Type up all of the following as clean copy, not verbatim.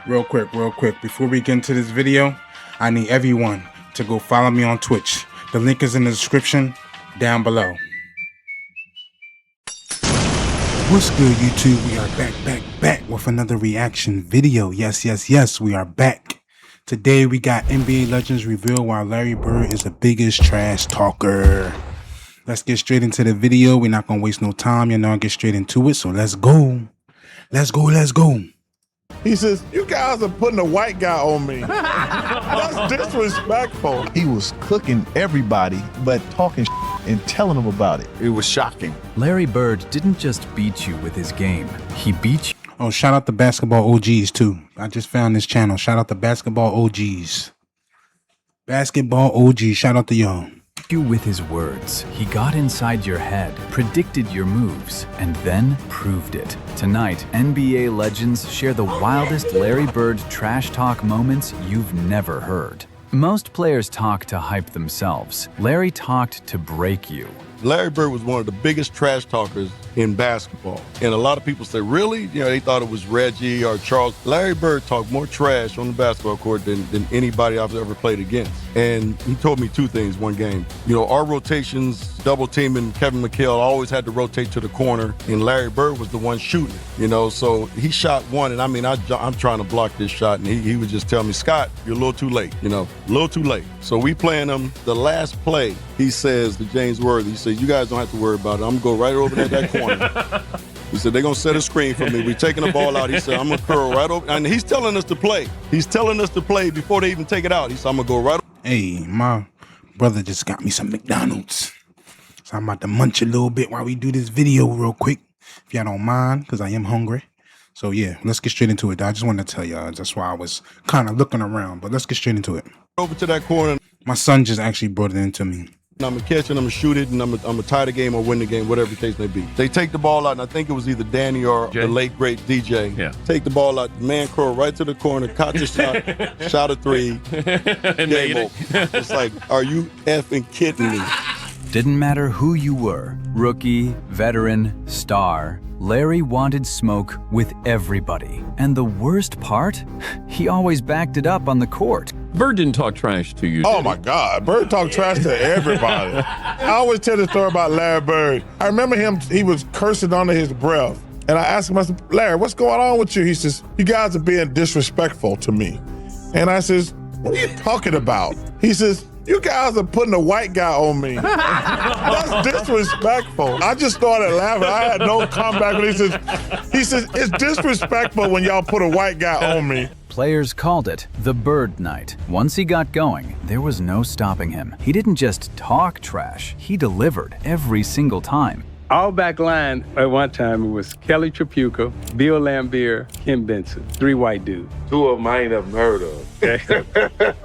Real quick, before we get into this video, I need everyone to go follow me on Twitch. The link is in the description down below. What's good, YouTube? We are back with another reaction video. Yes, we are back. Today we got NBA Legends reveal why Larry Bird is the biggest trash talker. Let's get straight into the video. We're not gonna waste no time, get straight into it. So let's go. Let's go. He says, you guys are putting a white guy on me. That's disrespectful. He was cooking everybody, but talking and telling them about it. It was shocking. Larry Bird didn't just beat you with his game. He beat you. Oh, shout out to Basketball OGs too. I just found this channel. Shout out to Basketball OGs. Basketball OGs, shout out to y'all. You with his words. He got inside your head, predicted your moves, and then proved it. Tonight, NBA legends share the wildest Larry Bird trash talk moments you've never heard. Most players talk to hype themselves. Larry talked to break you. Larry Bird was one of the biggest trash talkers in basketball. And a lot of people say, really? They thought it was Reggie or Charles. Larry Bird talked more trash on the basketball court than anybody I've ever played against. And he told me two things one game. Our rotations, double teaming Kevin McHale, always had to rotate to the corner, and Larry Bird was the one shooting. So he shot one, and I'm trying to block this shot, and he would just tell me, Scott, you're a little too late, a little too late. So we playing him. The last play, he says to James Worthy, he said, you guys don't have to worry about it. I'm going to go right over there that corner. He said, they're going to set a screen for me. We're taking the ball out. He said, I'm going to curl right over. And he's telling us to play. He's telling us to play before they even take it out. He said, I'm going to go right over. Hey, my brother just got me some McDonald's. So I'm about to munch a little bit while we do this video real quick. If y'all don't mind, because I am hungry. So yeah, let's get straight into it. I just wanted to tell y'all. That's why I was kind of looking around. But let's get straight into it. Over to that corner. My son just actually brought it into me. I'm going to catch it, I'm going to shoot it, and I'm going to tie the game or win the game, whatever the case may be. They take the ball out, and I think it was either Danny or the late, great DJ. Yeah. Take the ball out, man curl right to the corner, caught the shot, shot a three, game over. It's like, are you effing kidding me? Didn't matter who you were, rookie, veteran, star, Larry wanted smoke with everybody. And the worst part? He always backed it up on the court. Bird didn't talk trash to you. Oh my God, Bird talked trash to everybody. I always tell the story about Larry Bird. I remember him, he was cursing under his breath. And I asked him, I said, Larry, what's going on with you? He says, you guys are being disrespectful to me. And I says, what are you talking about? He says, you guys are putting a white guy on me. That's disrespectful. I just started laughing. I had no comeback when he says, it's disrespectful when y'all put a white guy on me. Players called it the Bird Night. Once he got going, there was no stopping him. He didn't just talk trash, he delivered every single time. Our back line at one time it was Kelly Tripucka, Bill Laimbeer, Kim Benson, three white dudes. Two of them I ain't never heard of. Okay.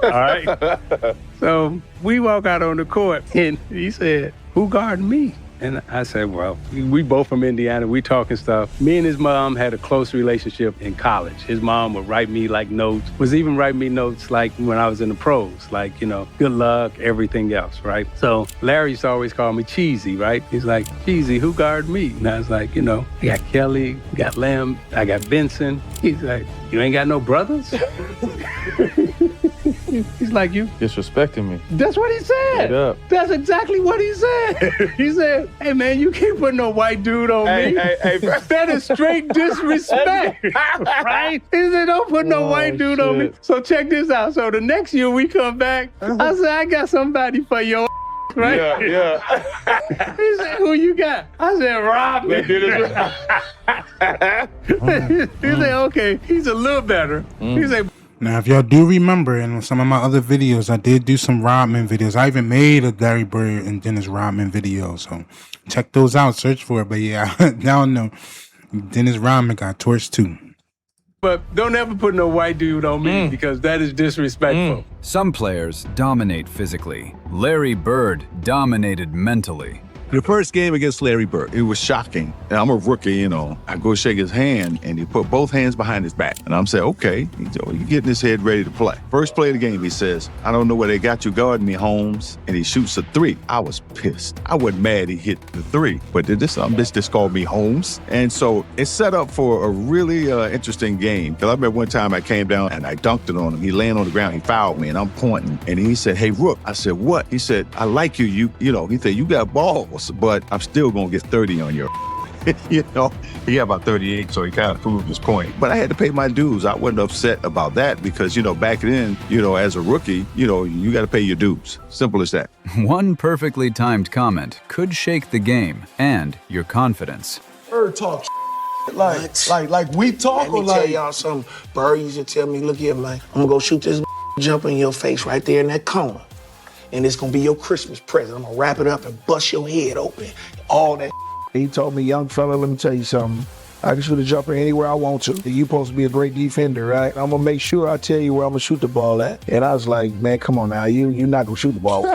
All right. So we walk out on the court and he said, who guarding me? And I said, well, we both from Indiana, we talking stuff. Me and his mom had a close relationship in college. His mom would write me notes, was even writing me notes when I was in the pros, good luck, everything else, right? So Larry used to always call me Cheesy, right? He's like, Cheesy, who guard me? And I was like, I got Kelly, got Lamb, I got Benson. He's like, you ain't got no brothers? He's like, you Disrespecting me. That's what he said. Straight up. That's exactly what he said. He said, hey man, you can't put no white dude on me. Hey, that is straight disrespect, right? He said, don't put no white dude on me. So check this out. So the next year we come back, I said, I got somebody for your right? Yeah. He said, who you got? I said, Rob. They did it. He said, okay, he's a little better. He said, Now, if y'all do remember, in some of my other videos, I did do some Rodman videos. I even made a Larry Bird and Dennis Rodman video, so check those out. Search for it. But yeah, y'all know Dennis Rodman got torched too. but don't ever put no white dude on me because that is disrespectful. Some players dominate physically. Larry Bird dominated mentally. The first game against Larry Bird, it was shocking. And I'm a rookie, you know. I go shake his hand, and he put both hands behind his back. And I'm saying, okay, you getting his head ready to play. First play of the game, he says, I don't know where they got you guarding me, Holmes. And he shoots a 3. I was pissed. I wasn't mad he hit the 3, but this bitch just called me Holmes. And so it's set up for a really interesting game. Because I remember one time I came down and I dunked it on him. He laying on the ground, he fouled me, and I'm pointing. And he said, hey, Rook. I said, what? He said, I like you. You know, he said, you got balls, but I'm still going to get 30 on your you know, he had about 38, so he kind of proved his point. But I had to pay my dues. I wasn't upset about that because, you know, back then, you know, as a rookie, you know, you got to pay your dues. Simple as that. One perfectly timed comment could shake the game and your confidence. Bird talk like we talk. Let me tell y'all something. Bird used to tell me, look here, man, I'm gonna go shoot this jumper in your face right there in that corner. And it's gonna be your Christmas present. I'm gonna wrap it up and bust your head open. All that. He told me, young fella, let me tell you something. I can shoot a jumper anywhere I want to. You supposed to be a great defender, right? I'm gonna make sure I tell you where I'm gonna shoot the ball at. And I was like, man, come on now, you're not gonna shoot the ball.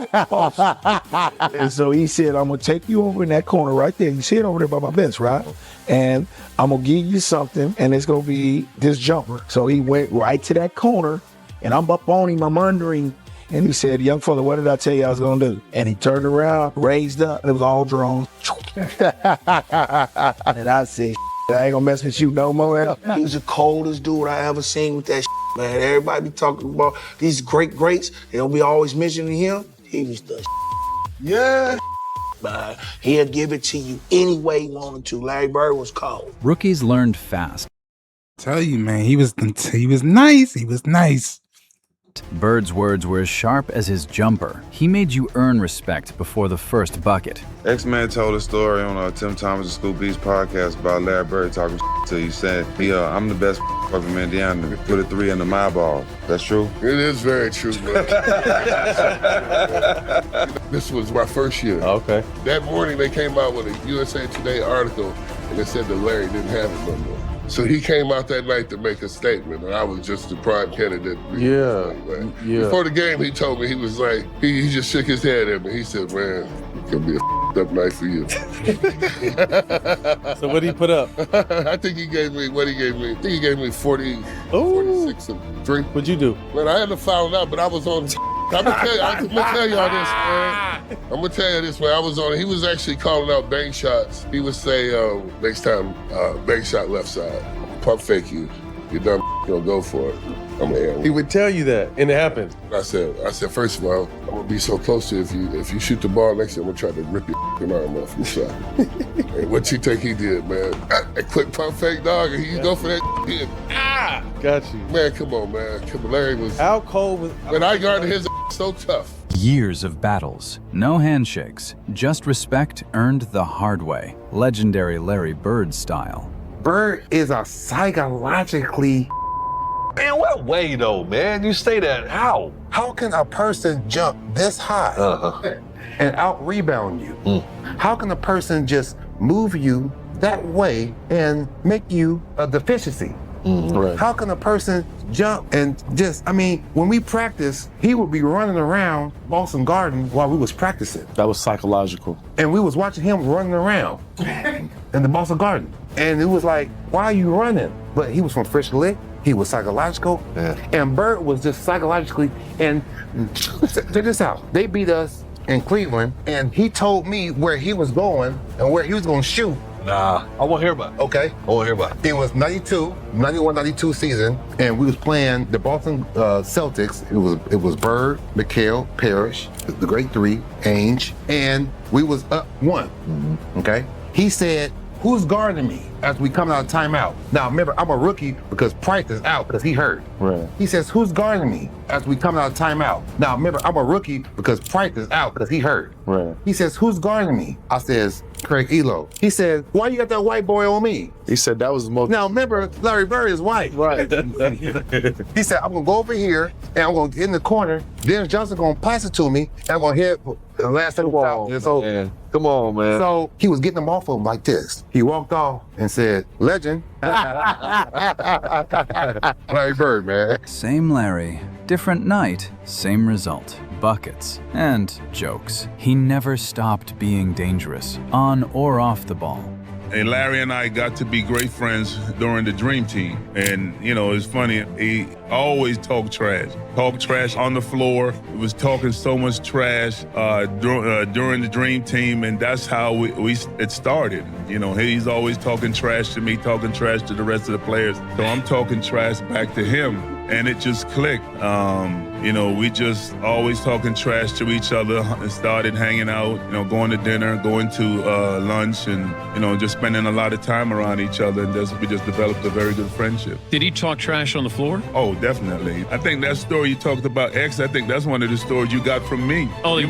And so he said, I'm gonna take you over in that corner right there. You see it over there by my bench, right? And I'm gonna give you something, and it's gonna be this jumper. So he went right to that corner, and I'm up on him, I'm under him. And he said, young fella, what did I tell you I was gonna do? And he turned around, raised up, and it was all drones. And I said, I ain't gonna mess with you no more. He was the coldest dude I ever seen with that man. Everybody be talking about these greats. They'll be always mentioning him. He was the Yeah. man. He'll give it to you any way he wanted to. Larry Bird was cold. Rookies learned fast. Tell you, man, he was nice. He was nice. Bird's words were as sharp as his jumper. He made you earn respect before the first bucket. X-Man told a story on Tim Thomas' School Beats podcast about Larry Bird talking to you, saying, I'm the best from Indiana. Put a 3 into my ball. That's true? It is very true, man. This was my first year. Okay. That morning, they came out with a USA Today article, and it said that Larry didn't have it no more. So he came out that night to make a statement, and I was just the prime candidate. Yeah. Before the game, he told me, he was like, he just shook his head at me. He said, man, it's gonna be a up night for you. So what did he put up? I think he gave me 46 and 3. What'd you do? Man, I hadn't found out, but I was on. I'm gonna tell y'all this, man. I'm gonna tell you this, man. I was on. He was actually calling out bank shots. He would say, next time, bank shot left side. Pump fake you. You're done. You'll go for it. He would tell you that, and it happened. I said, first of all, I'm gonna be so close to you. If you shoot the ball next time, I'm gonna try to rip your arm off your shot. And what you think he did, man? A quick pump fake, dog, and he go for that. Got you. Man, come on, man. Larry was. How cold was? When I guarded his so tough. Years of battles, no handshakes, just respect earned the hard way. Legendary Larry Bird style. Bird is a psychologically. Man, what way though, man? You say that, how? How can a person jump this high and out-rebound you? How can a person just move you that way and make you a deficiency? Right. How can a person jump and when we practice, he would be running around Boston Garden while we was practicing. That was psychological. And we was watching him running around in the Boston Garden. And it was like, why are you running? But he was from Fresh Lick. He was psychological. Yeah. And Bird was just psychologically. And check this out. They beat us in Cleveland, and he told me where he was going and where he was going to shoot. Nah, I won't hear about it. Okay. I won't hear about it. It was 91-92 season, and we was playing the Boston Celtics. It was Bird, McHale, Parrish, the great 3, Ainge, and we was up 1. Okay. He said, who's guarding me as we come out of timeout? Now remember, I'm a rookie because Price is out because he hurt. Right. He says, who's guarding me as we come out of timeout? Now remember, I'm a rookie because Price is out because he hurt. Right. He says, who's guarding me? I says, Craig Elo. He said, why you got that white boy on me? He said that was the most. Now remember, Larry Bird is white. Right. He said, I'm gonna go over here and I'm gonna get in the corner. Dennis Johnson gonna pass it to me and I'm gonna hit the last thing out. Man. Come on, man. So he was getting them off of him like this. He walked off and said, legend. Larry Bird, man. Same Larry, different night, same result. buckets, and jokes. He never stopped being dangerous, on or off the ball. And Larry and I got to be great friends during the Dream Team. And, you know, it's funny, he always talked trash. Talked trash on the floor. He was talking so much trash during the Dream Team, and that's how it started. You know, he's always talking trash to me, talking trash to the rest of the players. So I'm talking trash back to him, and it just clicked. You know, we just always talking trash to each other and started hanging out, you know, going to dinner, going to lunch, and, you know, just spending a lot of time around each other. And we just developed a very good friendship. Did he talk trash on the floor? Oh, definitely. I think that story you talked about, X, I think that's one of the stories you got from me. Oh, you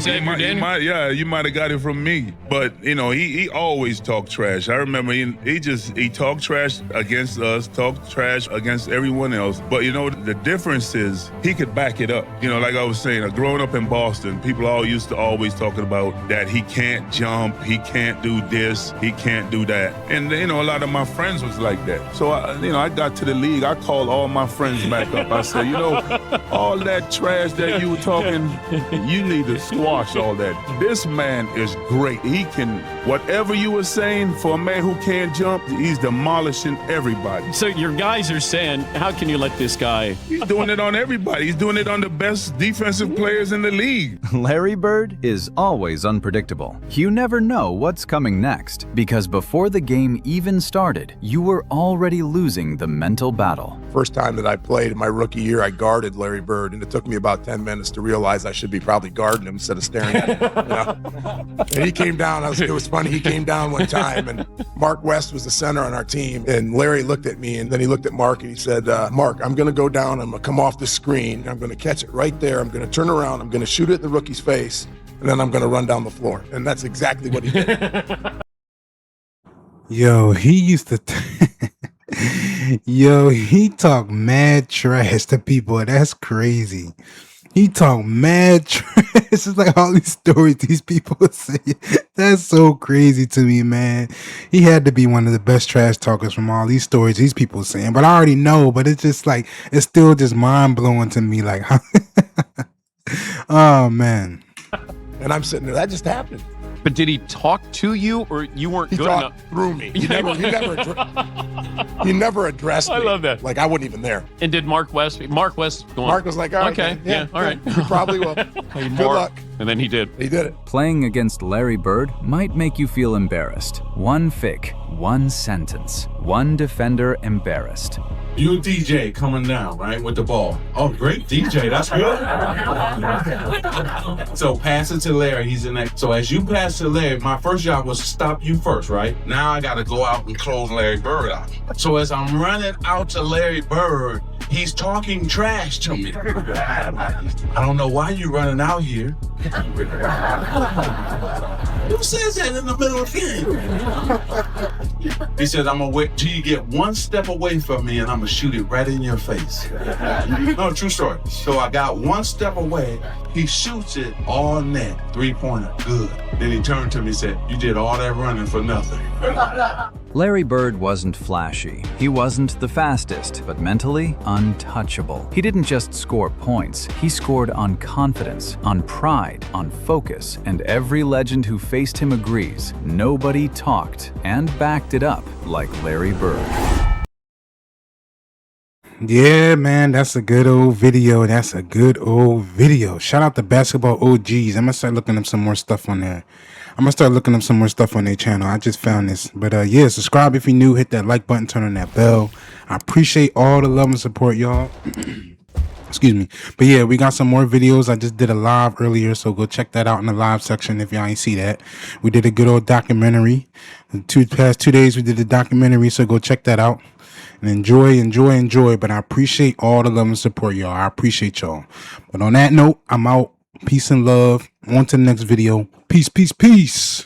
might have got it from me. But, you know, he always talked trash. I remember he talked trash against us, talked trash against everyone else. But, you know, the difference is he could back it up. You know, like I was saying, growing up in Boston, people all used to always talking about that he can't jump, he can't do this, he can't do that. And, you know, a lot of my friends was like that. So, I got to the league, I called all my friends back up. I said, you know, all that trash that you were talking, you need to squash all that. This man is great. He can, whatever you were saying, for a man who can't jump, he's demolishing everybody. So your guys are saying, how can you let this guy? He's doing it on everybody. He's doing it on the best defensive players in the league. Larry Bird is always unpredictable. You never know what's coming next, because before the game even started, you were already losing the mental battle. First time that I played in my rookie year, I guarded Larry Bird, and it took me about 10 minutes to realize I should be probably guarding him instead of staring at him. You know? And he came down. It was funny. He came down one time, and Mark West was the center on our team, and Larry looked at me, and then he looked at Mark, and he said, Mark, I'm going to go down. I'm going to come off the screen. I'm going to catch it right there. I'm going to turn around. I'm going to shoot it in the rookie's face, and then I'm going to run down the floor. And that's exactly what he did. Yo, he used to... Yo, he talked mad trash to people. That's crazy. He talked mad trash. It's like all these stories these people say. That's so crazy to me, man. He had to be one of the best trash talkers from all these stories these people saying. But I already know, but it's just like, it's still just mind-blowing to me. Like, oh, man. And I'm sitting there. That just happened. But did he talk to you, or you weren't good enough? He talked through me. He never addressed me. I love that. Like I wasn't even there. And did Mark West going, Mark was like, all right, okay, man. yeah, all right. You probably will. Hey, Good luck. And then he did. He did it. Playing against Larry Bird might make you feel embarrassed. One fake, one sentence, one defender embarrassed. You and DJ coming down, right, with the ball. Oh, great DJ, that's good. So pass it to Larry, he's in there. So as you pass to Larry, my first job was to stop you first, right? Now I gotta go out and close Larry Bird out. So as I'm running out to Larry Bird, he's talking trash to me. I don't know why you're running out here. Who says that in the middle of the game? He says, I'm gonna wait till you get one step away from me and I'm gonna shoot it right in your face. No, true story. So I got one step away, he shoots it all net, 3-pointer, good. Then he turned to me and said, you did all that running for nothing. Larry Bird wasn't flashy. He wasn't the fastest, but mentally untouchable. He didn't just score points. He scored on confidence, on pride, on focus, and every legend who faced him agrees. Nobody talked and backed it up like Larry Bird. Yeah, man, that's a good old video. That's a good old video. Shout out to Basketball OGs. I'm gonna start looking up some more stuff on there. I'm gonna start looking up some more stuff on their channel. I just found this. But yeah, subscribe if you're new. Hit that like button, turn on that bell. I appreciate all the love and support, y'all. Excuse me. But yeah, we got some more videos. I just did a live earlier, so go check that out in the live section if y'all ain't see that. We did a good old documentary. The past 2 days we did a documentary, so go check that out. And enjoy. But I appreciate all the love and support, y'all. I appreciate y'all. But on that note, I'm out. Peace and love. On to the next video. Peace.